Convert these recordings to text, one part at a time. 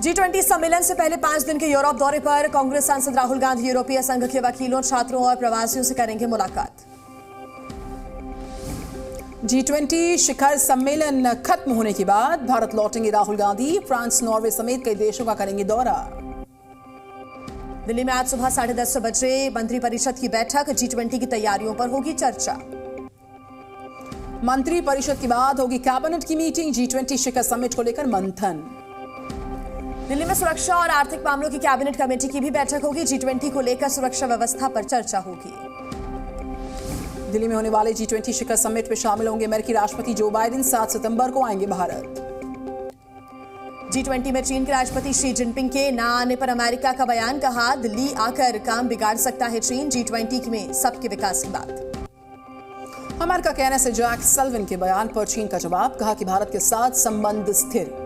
G20 सम्मेलन से पहले 5 दिन के यूरोप दौरे पर कांग्रेस सांसद राहुल गांधी यूरोपीय संघ के वकीलों, छात्रों और प्रवासियों से करेंगे मुलाकात। G20 शिखर सम्मेलन खत्म होने के बाद भारत लौटेंगे राहुल गांधी। फ्रांस, नॉर्वे समेत कई देशों का करेंगे दौरा। दिल्ली में आज सुबह 10:30 बजे मंत्रिपरिषद की बैठक। G20 की तैयारियों पर होगी चर्चा। मंत्रिपरिषद के बाद होगी कैबिनेट की मीटिंग। G20 शिखर समिट को लेकर मंथन। दिल्ली में सुरक्षा और आर्थिक मामलों की कैबिनेट कमेटी की भी बैठक होगी। G20 को लेकर सुरक्षा व्यवस्था पर चर्चा होगी। दिल्ली में होने वाले G20 शिखर समिट में शामिल होंगे अमेरिकी राष्ट्रपति जो बाइडेन। 7 सितंबर को आएंगे भारत। G20 में चीन के राष्ट्रपति शी जिनपिंग के ना आने पर अमेरिका का बयान। कहा, दिल्ली आकर काम बिगाड़ सकता है चीन। G20 में सबके विकास की बात। अमेरिका कहने से जैक सल्विन के बयान पर चीन का जवाब। कहा कि भारत के साथ संबंध स्थिर।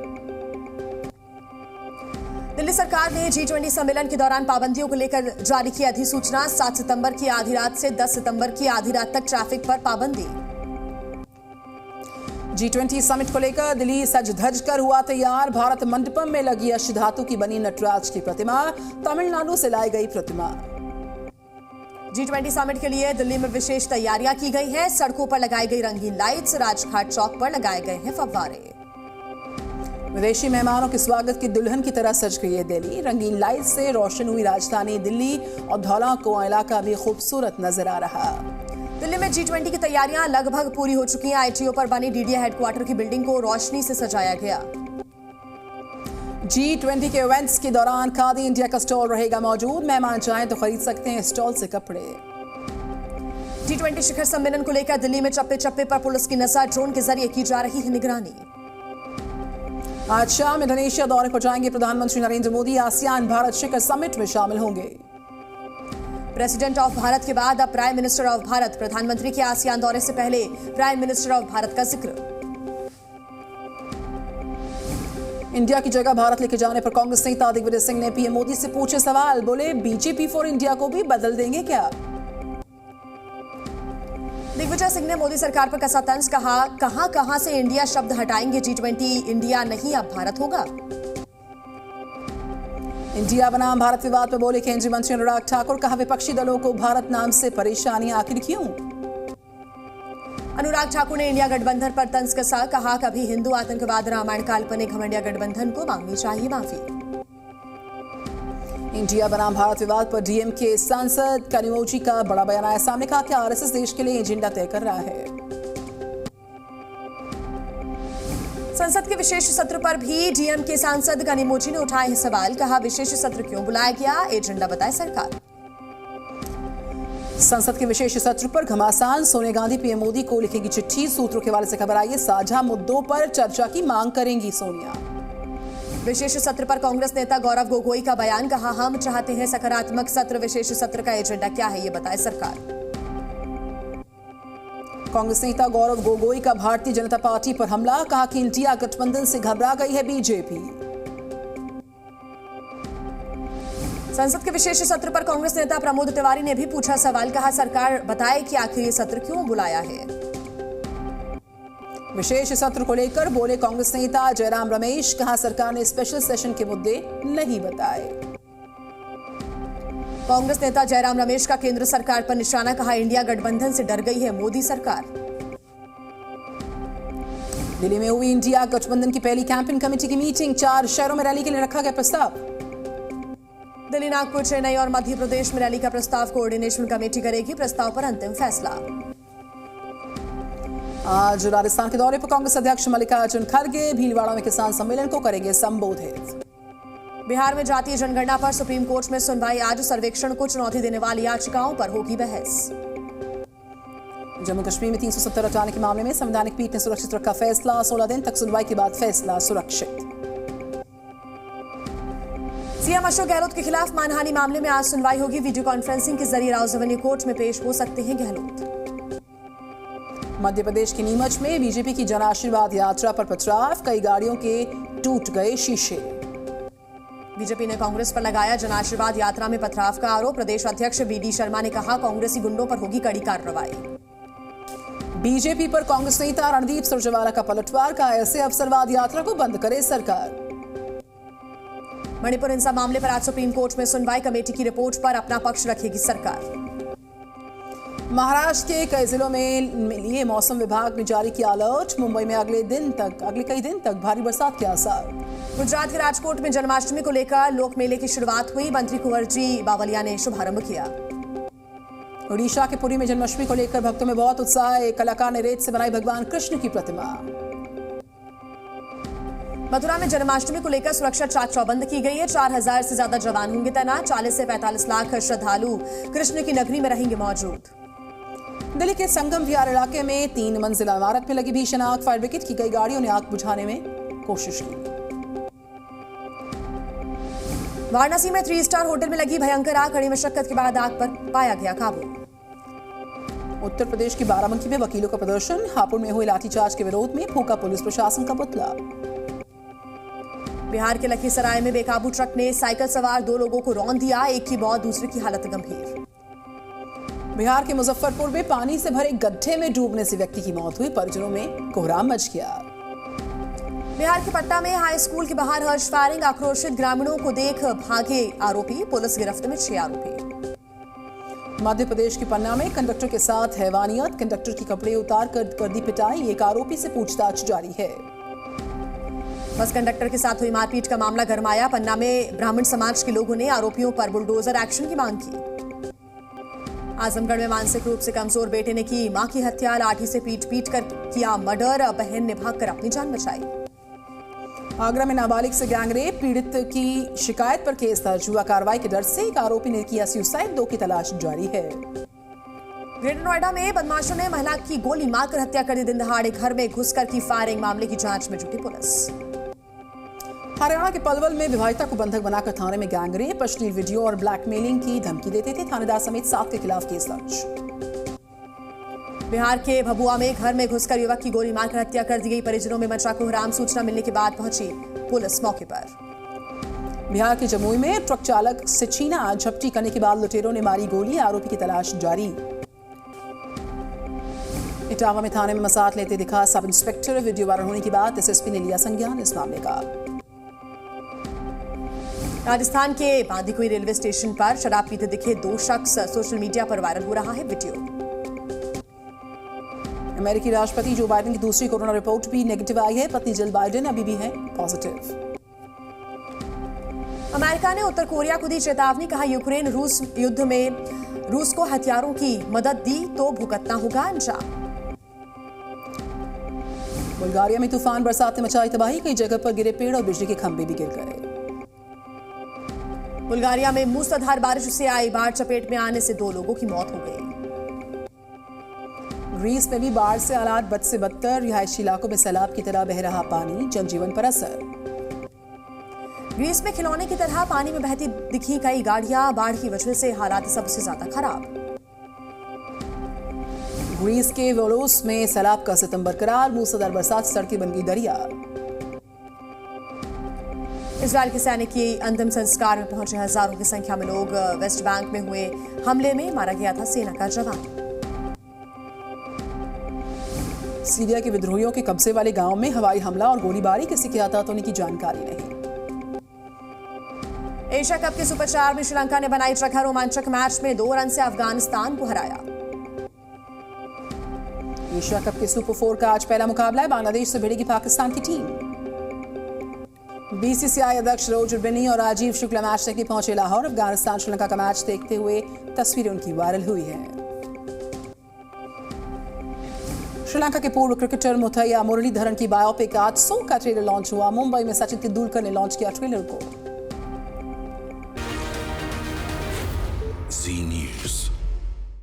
दिल्ली सरकार ने G20 सम्मेलन के दौरान पाबंदियों को लेकर जारी की अधिसूचना। 7 सितंबर की आधी रात से 10 सितंबर की आधी रात तक ट्रैफिक पर पाबंदी। G20 समिट को लेकर दिल्ली सज धज कर हुआ तैयार। भारत मंडपम में लगी अश्व धातु की बनी नटराज की प्रतिमा। तमिलनाडु से लाई गई प्रतिमा। G20 समिट के लिए दिल्ली में विशेष तैयारियां की गई हैं। सड़कों पर लगाई गई रंगीन लाइट्स, राजघाट चौक पर लगाए गए हैं फव्वारे। विदेशी मेहमानों के स्वागत की दुल्हन की तरह सज गई है दिल्ली। रंगीन लाइट से रोशन हुई राजधानी दिल्ली और धौला कुआं इलाका भी खूबसूरत नजर आ रहा। दिल्ली में G20 की तैयारियां लगभग पूरी हो चुकी हैं। ITO पर बनी DDA हेडक्वार्टर की बिल्डिंग को रोशनी से सजाया गया। G20 के इवेंट्स के दौरान खादी इंडिया का स्टॉल रहेगा मौजूद। मेहमान चाहें तो खरीद सकते हैं स्टॉल से कपड़े। G20 शिखर सम्मेलन को लेकर दिल्ली में चप्पे चप्पे पर पुलिस की नजर। ड्रोन के जरिए की जा रही है निगरानी। आज शाम इंडोनेशिया दौरे पर जाएंगे प्रधानमंत्री नरेंद्र मोदी। आसियान भारत शिखर समिट में शामिल होंगे। प्रेसिडेंट ऑफ भारत के बाद अब प्राइम मिनिस्टर ऑफ भारत। प्रधानमंत्री के आसियान दौरे से पहले प्राइम मिनिस्टर ऑफ भारत का जिक्र। इंडिया की जगह भारत लेके जाने पर कांग्रेस नेता दिग्विजय सिंह ने पीएम मोदी से पूछे सवाल। बोले, बीजेपी फॉर इंडिया को भी बदल देंगे क्या? दिग्विजय सिंह ने मोदी सरकार पर कसा तंज। कहा, कहां से इंडिया शब्द हटाएंगे। G20 इंडिया नहीं अब भारत होगा। इंडिया बनाम भारत विवाद पर बोले केंद्रीय मंत्री अनुराग ठाकुर। कहा, विपक्षी दलों को भारत नाम से परेशानी आखिर क्यों? अनुराग ठाकुर ने इंडिया गठबंधन पर तंज कसा। कहा, कभी हिंदू आतंकवाद रामायण काल्पनिक, हम इंडिया गठबंधन को मांगनी चाहिए माफी। इंडिया बनाम भारत विवाद पर डीएमके सांसद कनिमोझी का बड़ा बयान आया सामने। कहा कि आरएसएस देश के लिए एजेंडा तय कर रहा है। संसद के विशेष सत्र पर भी डीएमके सांसद कनिमोझी ने उठाए सवाल। कहा, विशेष सत्र क्यों बुलाया गया, एजेंडा बताए सरकार। संसद के विशेष सत्र पर घमासान। सोनिया गांधी पीएम मोदी को लिखेगी चिट्ठी। सूत्रों के हवाले से खबर आई है। साझा मुद्दों पर चर्चा की मांग करेंगी सोनिया। विशेष सत्र पर कांग्रेस नेता गौरव गोगोई का बयान। कहा, हम चाहते हैं सकारात्मक सत्र। विशेष सत्र का एजेंडा क्या है, ये बताए सरकार। कांग्रेस नेता गौरव गोगोई का भारतीय जनता पार्टी पर हमला। कहा कि इंडिया गठबंधन से घबरा गई है बीजेपी। संसद के विशेष सत्र पर कांग्रेस नेता प्रमोद तिवारी ने भी पूछा सवाल। कहा, सरकार बताए कि आखिर ये सत्र क्यों बुलाया है। विशेष सत्र को लेकर बोले कांग्रेस नेता जयराम रमेश। कहा, सरकार ने स्पेशल सेशन के मुद्दे नहीं बताए। कांग्रेस नेता जयराम रमेश का केंद्र सरकार पर निशाना। कहा, इंडिया गठबंधन से डर गई है मोदी सरकार। दिल्ली में हुई इंडिया गठबंधन की पहली कैंपेन कमेटी की मीटिंग। 4 शहरों में रैली के लिए रखा गया प्रस्ताव। दिल्ली, नागपुर, चेन्नई और मध्य प्रदेश में रैली का प्रस्ताव कोऑर्डिनेशन कमेटी करेगी। प्रस्ताव पर अंतिम फैसला। आज राजस्थान के दौरे पर कांग्रेस अध्यक्ष मल्लिकार्जुन खड़गे भीलवाड़ा में किसान सम्मेलन को करेंगे संबोधित। बिहार में जातीय जनगणना पर सुप्रीम कोर्ट में सुनवाई। आज सर्वेक्षण को चुनौती देने वाली याचिकाओं पर होगी बहस। जम्मू कश्मीर में 370 हटाने के मामले में संवैधानिक पीठ ने सुरक्षित रखा फैसला। 16 दिन तक सुनवाई के बाद फैसला सुरक्षित। सीएम अशोक गहलोत के खिलाफ मानहानि मामले में आज सुनवाई होगी। वीडियो कॉन्फ्रेंसिंग के जरिए रावजवनी कोर्ट में पेश हो सकते हैं गहलोत। मध्य प्रदेश के नीमच में बीजेपी की जन आशीर्वाद यात्रा पर पथराव। कई गाड़ियों के टूट गए शीशे। बीजेपी ने कांग्रेस पर लगाया जन आशीर्वाद यात्रा में पथराव का आरोप। प्रदेश अध्यक्ष वीडी शर्मा ने कहा, कांग्रेसी गुंडों पर होगी कड़ी कार्रवाई। बीजेपी पर कांग्रेस नेता रणदीप सुरजेवाला का पलटवार। का ऐसे अवसरवाद यात्रा को बंद करे सरकार। मणिपुर हिंसा मामले पर आज सुप्रीम कोर्ट में सुनवाई। कमेटी की रिपोर्ट पर अपना पक्ष रखेगी सरकार। महाराष्ट्र के कई जिलों में लिए मौसम विभाग ने जारी किया अलर्ट। मुंबई में अगले कई दिन तक भारी बरसात के आसार। गुजरात के राजकोट में जन्माष्टमी को लेकर लोक मेले की शुरुआत हुई। मंत्री कुंवरजी बावलिया ने शुभारंभ किया। ओडिशा के पुरी में जन्माष्टमी को लेकर भक्तों में बहुत उत्साह। एक कलाकार ने रेत से बनाई भगवान कृष्ण की प्रतिमा। मथुरा में जन्माष्टमी को लेकर सुरक्षा चाक चौबंद की गई है। 4000 से ज्यादा जवान होंगे तैनात। 40 से 45 लाख श्रद्धालु कृष्ण की नगरी में रहेंगे मौजूद। दिल्ली के संगम विहार इलाके में 3 मंजिला इमारत में लगी भीषण आग। फायर ब्रिगेड की कई गाड़ियों ने आग बुझाने में कोशिश की। वाराणसी में 3 स्टार होटल में लगी भयंकर आग। कड़ी मशक्कत के बाद आग पर पाया गया काबू। उत्तर प्रदेश की बाराबंकी में वकीलों का प्रदर्शन। हापुड़ में हुए लाठीचार्ज के विरोध में फूंका पुलिस प्रशासन का पुतला। बिहार के लखीसराय में बेकाबू ट्रक ने साइकिल सवार 2 लोगों को रौंद दिया। एक की मौत, दूसरे की हालत गंभीर। बिहार के मुजफ्फरपुर में पानी से भरे गड्ढे में डूबने से व्यक्ति की मौत हुई। परिजनों में कोहराम मच गया। बिहार के पटना में हाई स्कूल के बाहर हर्ष फायरिंग। आक्रोशित ग्रामीणों को देख भागे आरोपी। पुलिस गिरफ्त में 6 आरोपी। मध्य प्रदेश के पन्ना में कंडक्टर के साथ हैवानियत। कंडक्टर के कपड़े उतार कर दी पिटाई। एक आरोपी से पूछताछ जारी है। बस कंडक्टर के साथ हुई मारपीट का मामला गरमाया। पन्ना में ब्राह्मण समाज के लोगों ने आरोपियों पर बुलडोजर एक्शन की मांग की। आजमगढ़ में मानसिक रूप से कमजोर बेटे ने की मां की हत्या। लाठी से पीट कर किया मर्डर। बहन ने भागकर अपनी जान बचाई। आगरा में नाबालिग से गैंगरेप। पीड़ित की शिकायत पर केस दर्ज हुआ। कार्रवाई के डर से एक आरोपी ने किया सुसाइड। 2 की तलाश जारी है। ग्रेटर नोएडा में बदमाशों ने महिला की गोली मारकर हत्या कर दी। दिन दहाड़े घर में घुसकर की फायरिंग। मामले की जांच में जुटी पुलिस। हरियाणा के पलवल में विवाहिता को बंधक बनाकर थाने में गैंगरेप। अश्लील वीडियो और ब्लैकमेलिंग की धमकी देते थे। थानेदार समेत 7 के खिलाफ केस दर्ज। बिहार के भभुआ में घर में घुसकर युवक की गोली मारकर हत्या कर दी गई। परिजनों में मचा कोहराम। सूचना मिलने के बाद पहुंची पुलिस मौके पर। बिहार के जमुई में ट्रक चालक से छीना झपटी करने के बाद लुटेरों ने मारी गोली। आरोपी की तलाश जारी। इटावा में थाने में मसात लेते दिखा सब इंस्पेक्टर। वीडियो वायरल होने के बाद एसएसपी ने लिया संज्ञान इस मामले का। राजस्थान के बांदीकुई रेलवे स्टेशन पर शराब पीते दिखे 2 शख्स। सोशल मीडिया पर वायरल हो रहा है वीडियो। अमेरिकी राष्ट्रपति जो बाइडेन की दूसरी कोरोना रिपोर्ट भी नेगेटिव आई है। पत्नी जिल बाइडेन अभी भी है पॉजिटिव। अमेरिका ने उत्तर कोरिया को दी चेतावनी। कहा यूक्रेन रूस युद्ध में रूस को हथियारों की मदद दी तो भुगतना होगा अंजाम। बुल्गारिया में तूफान बरसात ने मचाई तबाही। कई जगह पर गिरे पेड़ और बिजली के खंभे भी गिर गए। बुल्गारिया में मूसलाधार बारिश से आई बाढ़ चपेट में आने से 2 लोगों की मौत हो गई। ग्रीस में भी बाढ़ से हालात बद से बदतर। रिहायशी इलाकों में सैलाब की तरह बह रहा पानी। जनजीवन पर असर। ग्रीस में खिलौने की तरह पानी में बहती दिखी कई गाड़ियां। बाढ़ की वजह से हालात सबसे ज्यादा खराब। ग्रीस के वोलोस में सैलाब का सितम बरकरार। मूसलाधार बरसात सड़कें बन गई दरिया। इजरायल के सैनिक की अंतिम संस्कार में पहुंचे हजारों की संख्या में लोग। वेस्ट बैंक में हुए हमले में मारा गया था सेना का जवान। सीरिया के विद्रोहियों के कब्जे वाले गांव में हवाई हमला और गोलीबारी। किसी के हताहत होने की जानकारी नहीं। एशिया कप के सुपर 4 में श्रीलंका ने बनाई जगह। रोमांचक मैच में 2 रन से अफगानिस्तान को हराया। एशिया कप के सुपर 4 का आज पहला मुकाबला है। बांग्लादेश से भिड़ेगी पाकिस्तान की टीम। बीसीसीआई अध्यक्ष रोजर बिन्नी और राजीव शुक्ला मैच देखने पहुंचे लाहौर। अफगानिस्तान श्रीलंका का मैच देखते हुए तस्वीरें उनकी वायरल हुई हैं। श्रीलंका के पूर्व क्रिकेटर मुथैया मुरलीधरन की बायोपिक आज 100 का ट्रेलर लॉन्च हुआ। मुंबई में सचिन तेंदुलकर ने लॉन्च किया ट्रेलर को। Zee News.